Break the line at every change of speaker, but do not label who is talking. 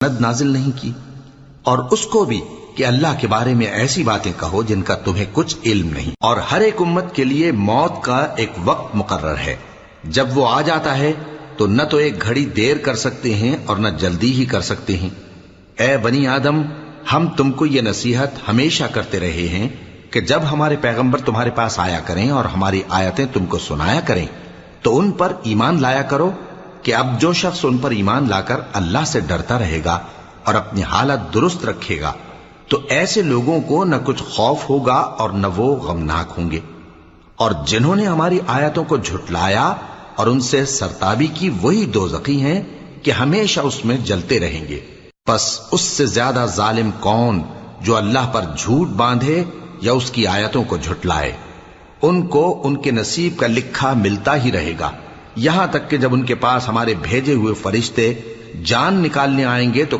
سند نازل نہیں کی، اور اس کو بھی کہ اللہ کے بارے میں ایسی باتیں کہو جن کا تمہیں کچھ علم نہیں، اور ہر ایک امت کے لیے موت کا ایک وقت مقرر ہے، جب وہ آ جاتا ہے تو نہ تو ایک گھڑی دیر کر سکتے ہیں اور نہ جلدی ہی کر سکتے ہیں۔ اے بنی آدم، ہم تم کو یہ نصیحت ہمیشہ کرتے رہے ہیں کہ جب ہمارے پیغمبر تمہارے پاس آیا کریں اور ہماری آیتیں تم کو سنایا کریں تو ان پر ایمان لایا کرو، کہ اب جو شخص ان پر ایمان لا کر اللہ سے ڈرتا رہے گا اور اپنی حالت درست رکھے گا تو ایسے لوگوں کو نہ کچھ خوف ہوگا اور نہ وہ غمناک ہوں گے، اور جنہوں نے ہماری آیتوں کو جھٹلایا اور ان سے سرتابی کی وہی دوزخی ہیں کہ ہمیشہ اس میں جلتے رہیں گے۔ پس اس سے زیادہ ظالم کون جو اللہ پر جھوٹ باندھے یا اس کی آیتوں کو جھٹلائے؟ ان کو ان کے نصیب کا لکھا ملتا ہی رہے گا، یہاں تک کہ جب ان کے پاس ہمارے بھیجے ہوئے فرشتے جان نکالنے آئیں گے تو